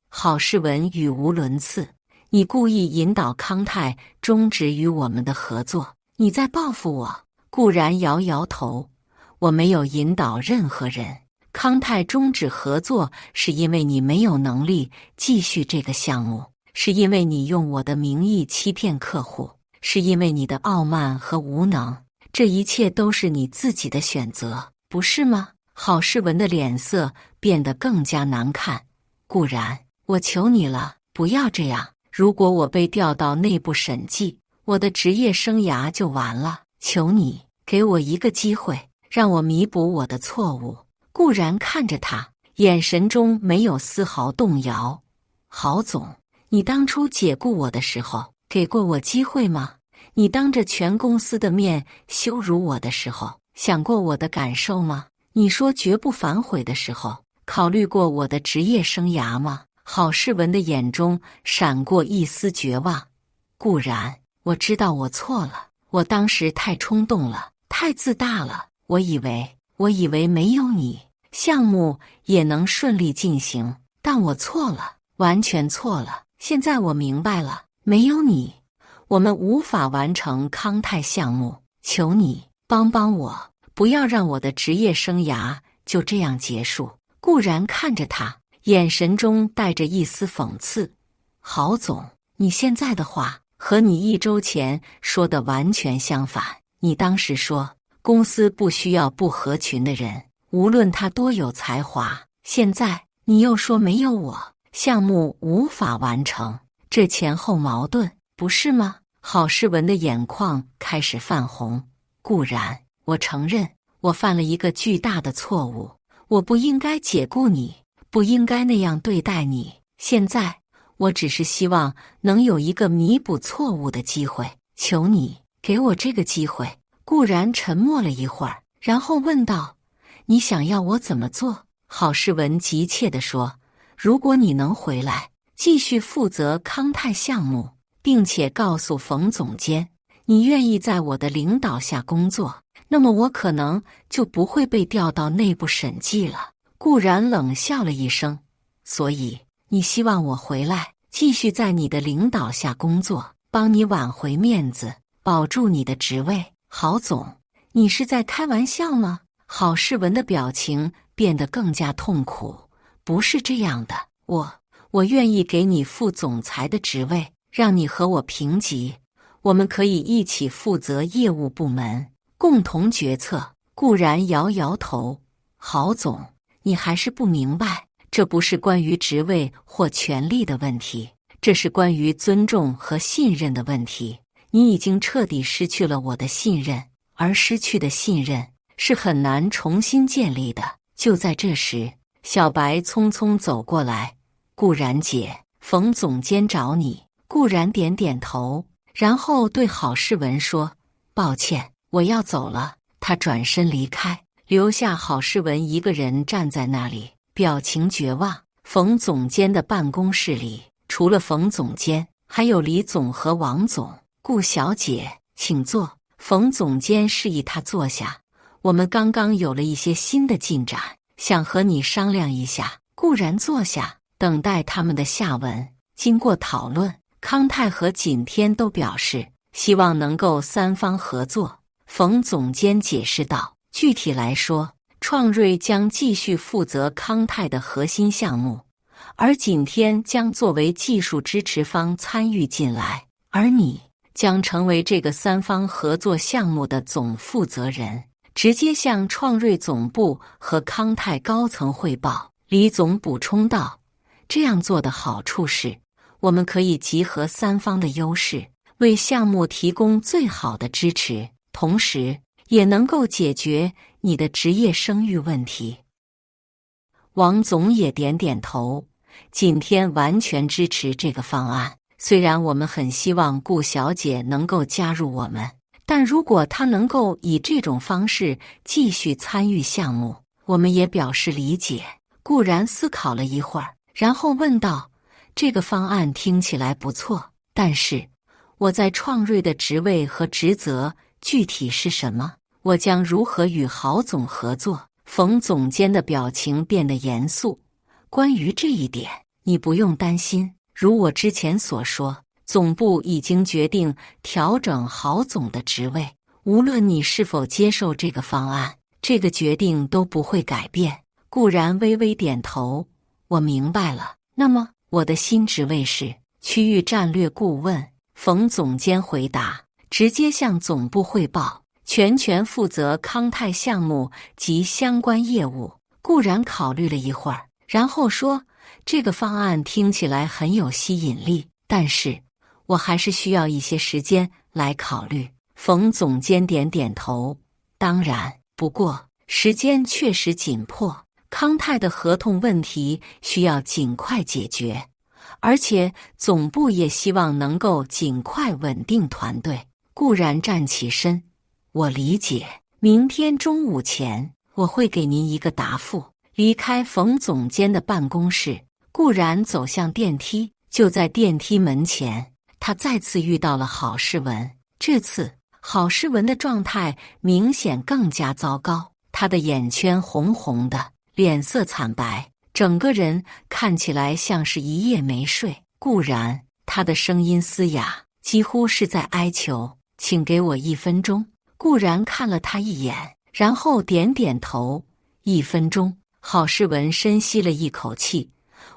郝世文语无伦次，你故意引导康泰终止与我们的合作，你在报复我。顾然摇摇头，我没有引导任何人。康泰终止合作是因为你没有能力继续这个项目，是因为你用我的名义欺骗客户，是因为你的傲慢和无能。这一切都是你自己的选择，不是吗？郝世文的脸色变得更加难看。顾然，我求你了，不要这样。如果我被调到内部审计，我的职业生涯就完了。求你给我一个机会，让我弥补我的错误。顾然看着他，眼神中没有丝毫动摇。郝总，你当初解雇我的时候，给过我机会吗？你当着全公司的面羞辱我的时候，想过我的感受吗？你说绝不反悔的时候，考虑过我的职业生涯吗？郝世文的眼中闪过一丝绝望。顾然，我知道我错了，我当时太冲动了，太自大了。我以为没有你，项目也能顺利进行，但我错了，完全错了。现在我明白了，没有你，我们无法完成康泰项目。求你帮帮我，不要让我的职业生涯就这样结束。顾然看着他，眼神中带着一丝讽刺。郝总，你现在的话和你1周前说的完全相反。你当时说公司不需要不合群的人，无论他多有才华。现在你又说没有我，项目无法完成，这前后矛盾，不是吗？郝世文的眼眶开始泛红。顾然，我承认我犯了一个巨大的错误，我不应该解雇你，不应该那样对待你。现在我只是希望能有一个弥补错误的机会，求你给我这个机会。顾然沉默了一会儿，然后问道，你想要我怎么做？郝世文急切地说，如果你能回来继续负责康泰项目，并且告诉冯总监你愿意在我的领导下工作，那么我可能就不会被调到内部审计了。顾然冷笑了一声，所以你希望我回来继续在你的领导下工作，帮你挽回面子，保住你的职位。郝总，你是在开玩笑吗？郝世文的表情变得更加痛苦。不是这样的，我愿意给你副总裁的职位，让你和我平级，我们可以一起负责业务部门，共同决策。顾然摇摇头，郝总，你还是不明白，这不是关于职位或权力的问题，这是关于尊重和信任的问题。你已经彻底失去了我的信任，而失去的信任是很难重新建立的。就在这时，小白匆匆走过来，顾然姐，冯总监找你。顾然点点头，然后对郝世文说：“抱歉，我要走了。”他转身离开，留下郝世文一个人站在那里，表情绝望。冯总监的办公室里，除了冯总监，还有李总和王总。顾小姐，请坐。冯总监示意他坐下。我们刚刚有了一些新的进展，想和你商量一下。顾然坐下，等待他们的下文。经过讨论，康泰和景天都表示希望能够三方合作。冯总监解释道：“具体来说，创瑞将继续负责康泰的核心项目，而景天将作为技术支持方参与进来，而你将成为这个三方合作项目的总负责人，直接向创瑞总部和康泰高层汇报。”李总补充道：“这样做的好处是，我们可以集合三方的优势，为项目提供最好的支持，同时也能够解决你的职业声誉问题。”王总也点点头，景天完全支持这个方案。虽然我们很希望顾小姐能够加入我们，但如果她能够以这种方式继续参与项目，我们也表示理解。顾然思考了一会儿，然后问道：“这个方案听起来不错，但是我在创瑞的职位和职责具体是什么？我将如何与郝总合作？”冯总监的表情变得严肃。关于这一点，你不用担心。如我之前所说，总部已经决定调整郝总的职位，无论你是否接受这个方案，这个决定都不会改变。顾然微微点头，我明白了。那么我的新职位是区域战略顾问。冯总监回答，直接向总部汇报，全权负责康泰项目及相关业务。顾然考虑了一会儿，然后说：“这个方案听起来很有吸引力，但是我还是需要一些时间来考虑。”冯总监点点头，当然，不过时间确实紧迫。康泰的合同问题需要尽快解决，而且总部也希望能够尽快稳定团队。顾然站起身，我理解，明天中午前我会给您一个答复。离开冯总监的办公室，顾然走向电梯。就在电梯门前，他再次遇到了郝世文。这次郝世文的状态明显更加糟糕，他的眼圈红红的，脸色惨白，整个人看起来像是一夜没睡。顾然，他的声音嘶哑，几乎是在哀求：“请给我1分钟。”顾然看了他一眼，然后点点头。1分钟。郝世文深吸了一口气：“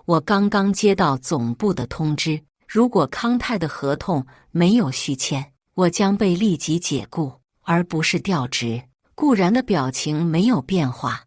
我刚刚接到总部的通知，如果康泰的合同没有续签，我将被立即解雇，而不是调职。”顾然的表情没有变化。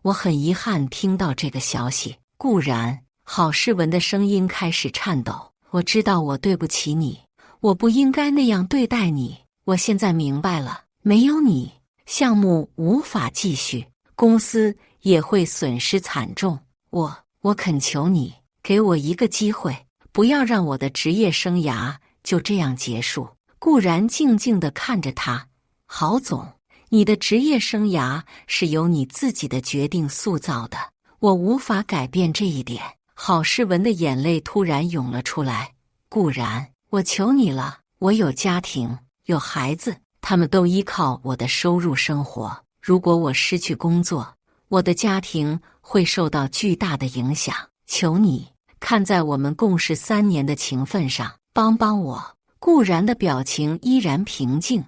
我很遗憾听到这个消息。顾然，郝世文的声音开始颤抖。我知道我对不起你，我不应该那样对待你。我现在明白了，没有你，项目无法继续，公司也会损失惨重。我恳求你，给我一个机会，不要让我的职业生涯就这样结束。顾然静静地看着他。郝总，你的职业生涯是由你自己的决定塑造的，我无法改变这一点。郝世文的眼泪突然涌了出来。顾然，我求你了，我有家庭，有孩子，他们都依靠我的收入生活。如果我失去工作，我的家庭会受到巨大的影响。求你，看在我们共事3年的情分上，帮帮我。顾然的表情依然平静。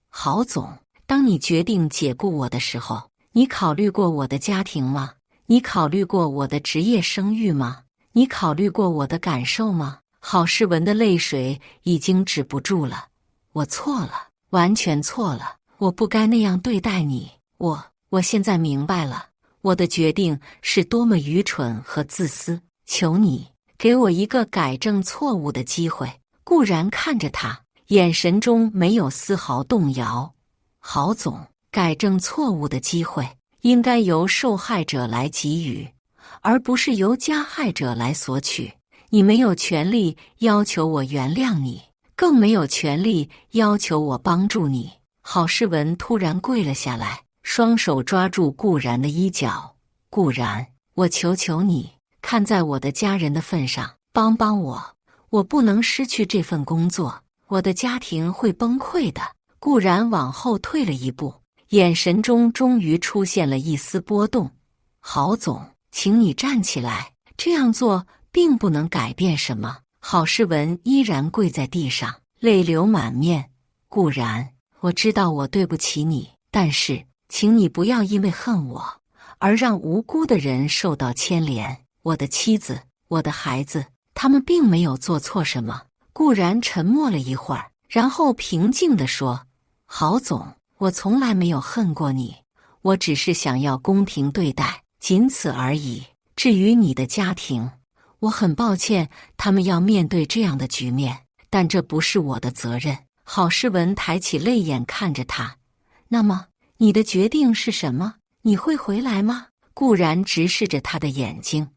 郝总，当你决定解雇我的时候，你考虑过我的家庭吗？你考虑过我的职业声誉吗？你考虑过我的感受吗？郝世文的泪水已经止不住了。我错了，完全错了，我不该那样对待你。我现在明白了，我的决定是多么愚蠢和自私。求你给我一个改正错误的机会。顾然看着他，眼神中没有丝毫动摇。郝总，改正错误的机会应该由受害者来给予，而不是由加害者来索取。你没有权利要求我原谅你，更没有权利要求我帮助你。郝诗文突然跪了下来，双手抓住顾然的衣角。顾然，我求求你，看在我的家人的份上，帮帮我，我不能失去这份工作，我的家庭会崩溃的。顾然往后退了一步，眼神中终于出现了一丝波动。郝总，请你站起来，这样做并不能改变什么。郝诗文依然跪在地上，泪流满面。顾然，我知道我对不起你，但是请你不要因为恨我而让无辜的人受到牵连。我的妻子，我的孩子，他们并没有做错什么。顾然沉默了一会儿，然后平静地说：郝总，我从来没有恨过你，我只是想要公平对待，仅此而已。至于你的家庭，我很抱歉他们要面对这样的局面，但这不是我的责任。郝诗文抬起泪眼看着他，那么你的决定是什么？你会回来吗？顾然直视着他的眼睛，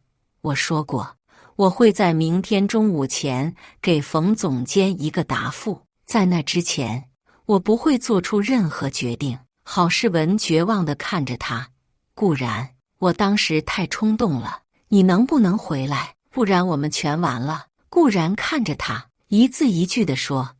我说过，我会在明天中午前给冯总监一个答复，在那之前，我不会做出任何决定。郝诗文绝望地看着他，顾然，我当时太冲动了，你能不能回来？不然我们全完了。顾然看着他，一字一句地说，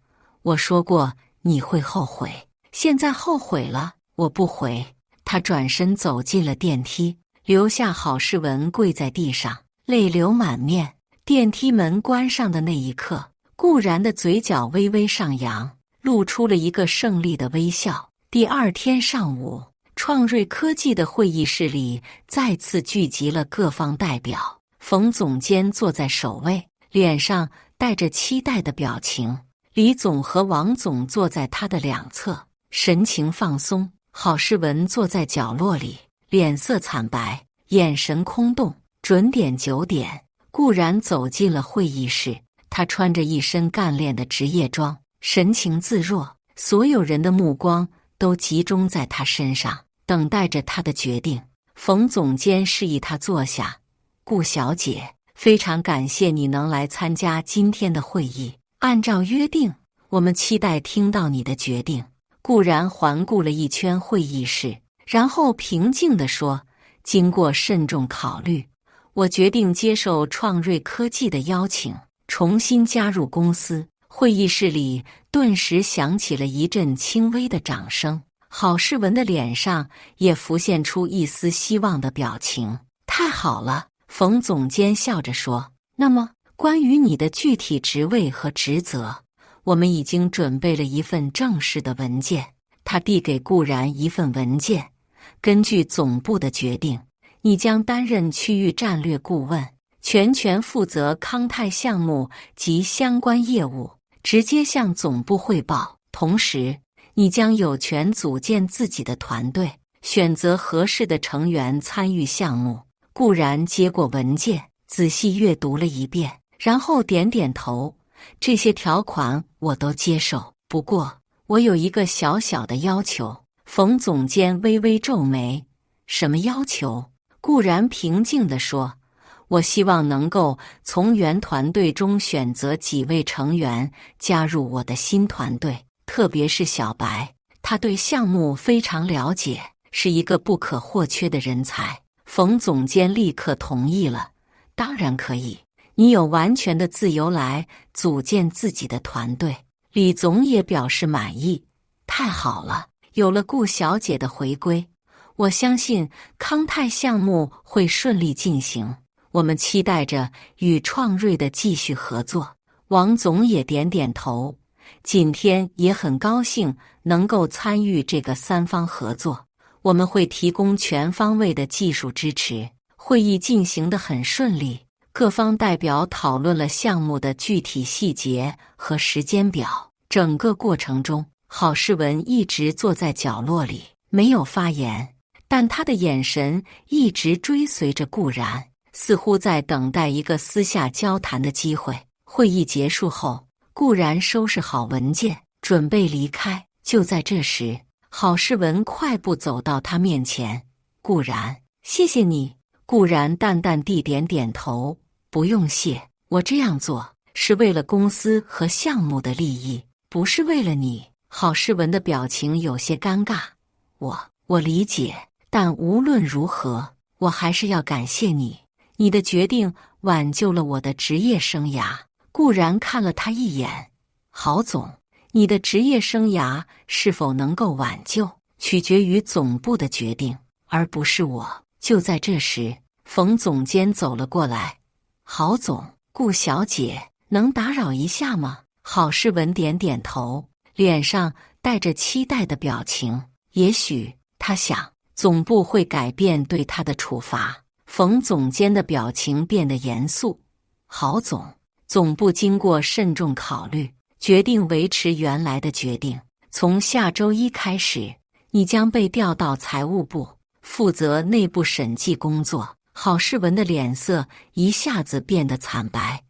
我说过你会后悔，现在后悔了，我不回。他转身走进了电梯，留下郝诗文跪在地上，泪流满面。电梯门关上的那一刻，顾然的嘴角微微上扬，露出了一个胜利的微笑。第二天上午，创瑞科技的会议室里再次聚集了各方代表。冯总监坐在首位，脸上带着期待的表情。李总和王总坐在他的两侧，神情放松。郝诗文坐在角落里，脸色惨白，眼神空洞。准点9点，顾然走进了会议室。他穿着一身干练的职业装，神情自若，所有人的目光都集中在他身上，等待着他的决定。冯总监示意他坐下。顾小姐，非常感谢你能来参加今天的会议。按照约定，我们期待听到你的决定。顾然环顾了一圈会议室，然后平静地说，经过慎重考虑，我决定接受创瑞科技的邀请，重新加入公司。会议室里顿时响起了一阵轻微的掌声，郝诗文的脸上也浮现出一丝希望的表情。太好了，冯总监笑着说，那么关于你的具体职位和职责，我们已经准备了一份正式的文件。他递给顾然一份文件，根据总部的决定，你将担任区域战略顾问，全权负责康泰项目及相关业务，直接向总部汇报。同时，你将有权组建自己的团队，选择合适的成员参与项目。顾然接过文件，仔细阅读了一遍，然后点点头。这些条款我都接受，不过我有一个小小的要求。冯总监微微皱眉，什么要求？顾然平静地说，我希望能够从原团队中选择几位成员加入我的新团队，特别是小白，他对项目非常了解，是一个不可或缺的人才。冯总监立刻同意了，当然可以，你有完全的自由来组建自己的团队。李总也表示满意。太好了，有了顾小姐的回归，我相信康泰项目会顺利进行。我们期待着与创瑞的继续合作。王总也点点头，景天也很高兴能够参与这个3方合作，我们会提供全方位的技术支持。会议进行得很顺利，各方代表讨论了项目的具体细节和时间表。整个过程中，郝诗文一直坐在角落里，没有发言，但他的眼神一直追随着顾然，似乎在等待一个私下交谈的机会。会议结束后，顾然收拾好文件，准备离开。就在这时，郝诗文快步走到他面前，顾然，谢谢你。顾然淡淡地点点头，不用谢，我这样做是为了公司和项目的利益，不是为了你。郝诗文的表情有些尴尬。我理解，但无论如何，我还是要感谢你。你的决定挽救了我的职业生涯。顾然看了他一眼。郝总，你的职业生涯是否能够挽救，取决于总部的决定，而不是我。就在这时，冯总监走了过来。郝总，顾小姐，能打扰一下吗？郝诗文点点头，脸上带着期待的表情。也许他想，总部会改变对他的处罚。冯总监的表情变得严肃。郝总，总部经过慎重考虑，决定维持原来的决定。从下周一开始，你将被调到财务部，负责内部审计工作。郝诗文的脸色一下子变得惨白。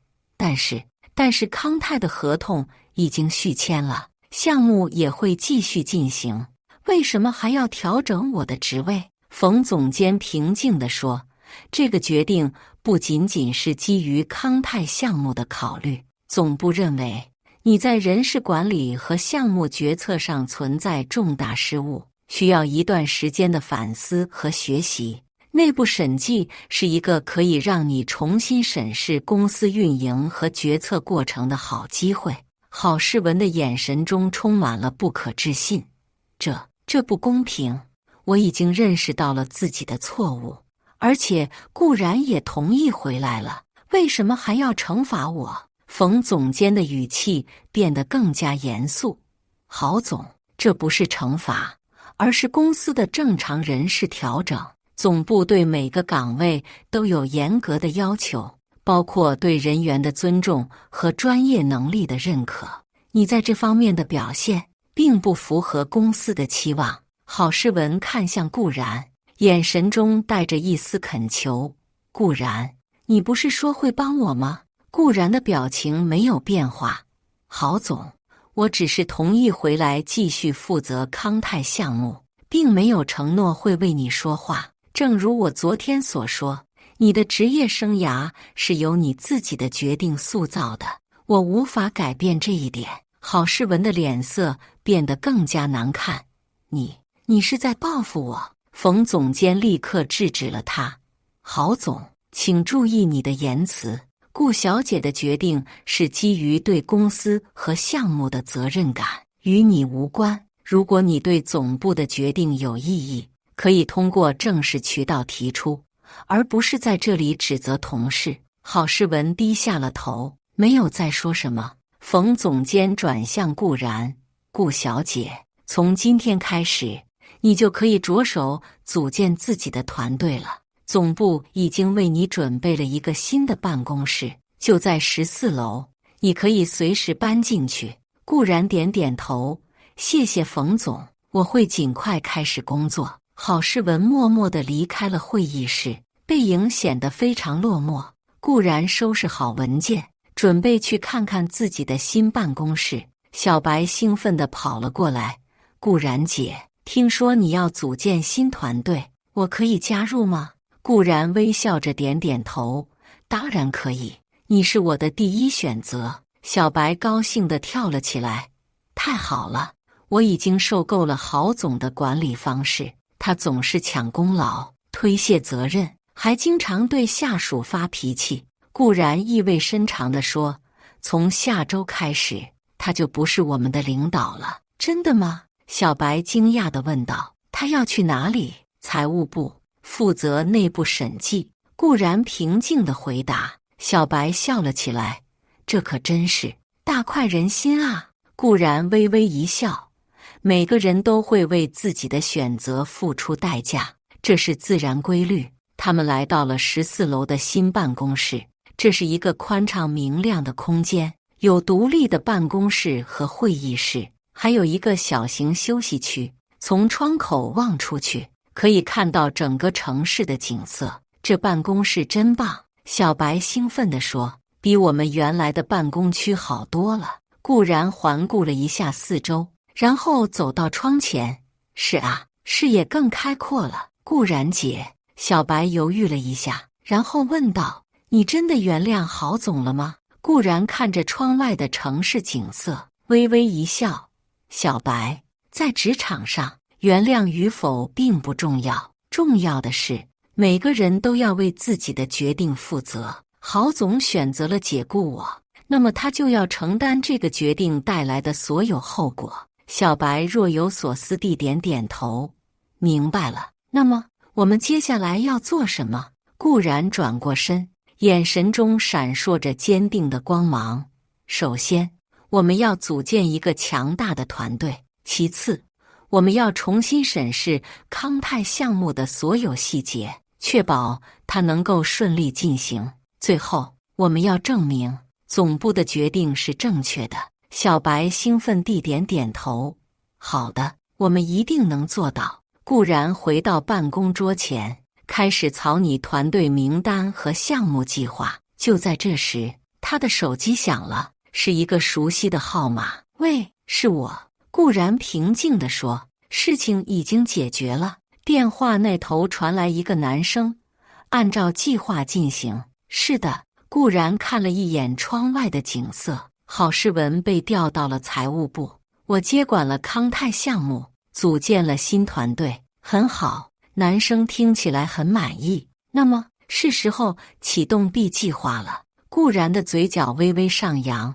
但是康泰的合同已经续签了，项目也会继续进行，为什么还要调整我的职位？冯总监平静地说，这个决定不仅仅是基于康泰项目的考虑，总部认为你在人事管理和项目决策上存在重大失误，需要一段时间的反思和学习。内部审计是一个可以让你重新审视公司运营和决策过程的好机会。郝诗文的眼神中充满了不可置信。这不公平，我已经认识到了自己的错误，而且顾然也同意回来了，为什么还要惩罚我？冯总监的语气变得更加严肃。郝总，这不是惩罚，而是公司的正常人事调整。总部对每个岗位都有严格的要求，包括对人员的尊重和专业能力的认可。你在这方面的表现并不符合公司的期望。郝诗文看向顾然，眼神中带着一丝恳求。顾然，你不是说会帮我吗？顾然的表情没有变化。郝总，我只是同意回来继续负责康泰项目，并没有承诺会为你说话。正如我昨天所说，你的职业生涯是由你自己的决定塑造的，我无法改变这一点。郝诗文的脸色变得更加难看。你是在报复我？冯总监立刻制止了他。郝总，请注意你的言辞。顾小姐的决定是基于对公司和项目的责任感，与你无关。如果你对总部的决定有异议，可以通过正式渠道提出，而不是在这里指责同事。郝诗文低下了头，没有再说什么。冯总监转向顾然，顾小姐，从今天开始，你就可以着手组建自己的团队了。总部已经为你准备了一个新的办公室，就在14楼，你可以随时搬进去。顾然点点头，谢谢冯总，我会尽快开始工作。郝诗文默默地离开了会议室，背影显得非常落寞。顾然收拾好文件，准备去看看自己的新办公室。小白兴奋地跑了过来，顾然姐，听说你要组建新团队，我可以加入吗？顾然微笑着点点头，当然可以，你是我的第一选择。小白高兴地跳了起来，太好了，我已经受够了郝总的管理方式。他总是抢功劳，推卸责任，还经常对下属发脾气。顾然意味深长地说，从下周开始，他就不是我们的领导了。真的吗？小白惊讶地问道。他要去哪里？财务部，负责内部审计。顾然平静地回答。小白笑了起来，这可真是大快人心啊。顾然微微一笑，每个人都会为自己的选择付出代价，这是自然规律。他们来到了14楼的新办公室，这是一个宽敞明亮的空间，有独立的办公室和会议室，还有一个小型休息区。从窗口望出去，可以看到整个城市的景色。这办公室真棒，小白兴奋地说，比我们原来的办公区好多了。顾然环顾了一下四周，然后走到窗前。是啊，视野更开阔了。顾然姐，小白犹豫了一下，然后问道，你真的原谅郝总了吗？顾然看着窗外的城市景色，微微一笑。小白，在职场上，原谅与否并不重要，重要的是每个人都要为自己的决定负责。郝总选择了解雇我，那么他就要承担这个决定带来的所有后果。小白若有所思地点点头，明白了。那么我们接下来要做什么？顾然转过身，眼神中闪烁着坚定的光芒。首先，我们要组建一个强大的团队。其次，我们要重新审视康泰项目的所有细节，确保它能够顺利进行。最后，我们要证明总部的决定是正确的。小白兴奋地点点头。好的，我们一定能做到。顾然回到办公桌前，开始草拟团队名单和项目计划。就在这时，他的手机响了，是一个熟悉的号码。喂，是我。顾然平静地说，事情已经解决了。电话那头传来一个男声，按照计划进行。是的。顾然看了一眼窗外的景色，郝世文被调到了财务部，我接管了康泰项目，组建了新团队。很好，男生听起来很满意。那么是时候启动 B 计划了。顾然的嘴角微微上扬。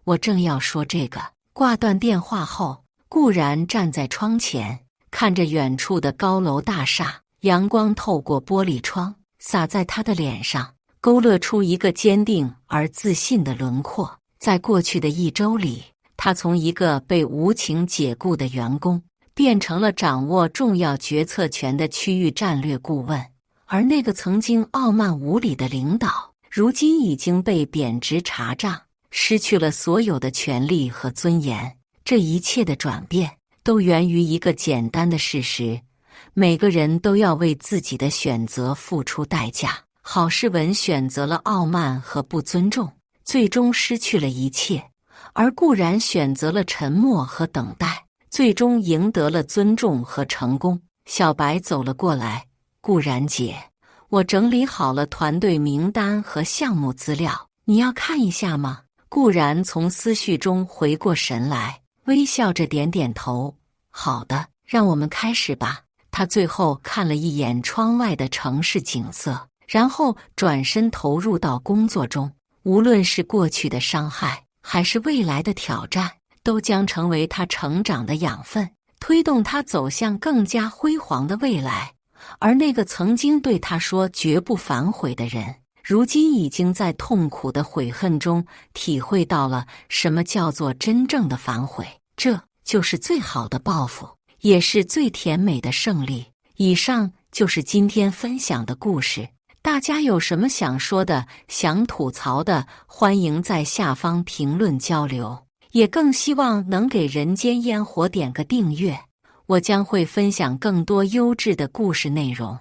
我正要说这个。挂断电话后，顾然站在窗前，看着远处的高楼大厦，阳光透过玻璃窗洒在他的脸上，勾勒出一个坚定而自信的轮廓。在过去的1周里，他从一个被无情解雇的员工，变成了掌握重要决策权的区域战略顾问。而那个曾经傲慢无礼的领导，如今已经被贬职查账，失去了所有的权利和尊严。这一切的转变，都源于一个简单的事实：每个人都要为自己的选择付出代价。郝世文选择了傲慢和不尊重，最终失去了一切；而顾然选择了沉默和等待，最终赢得了尊重和成功。小白走了过来，顾然姐，我整理好了团队名单和项目资料，你要看一下吗？顾然从思绪中回过神来，微笑着点点头。好的，让我们开始吧。他最后看了一眼窗外的城市景色，然后转身投入到工作中。无论是过去的伤害，还是未来的挑战，都将成为他成长的养分，推动他走向更加辉煌的未来。而那个曾经对他说绝不反悔的人，如今已经在痛苦的悔恨中体会到了什么叫做真正的反悔。这就是最好的报复，也是最甜美的胜利。以上就是今天分享的故事。大家有什么想说的、想吐槽的，欢迎在下方评论交流。也更希望能给人间烟火点个订阅，我将会分享更多优质的故事内容。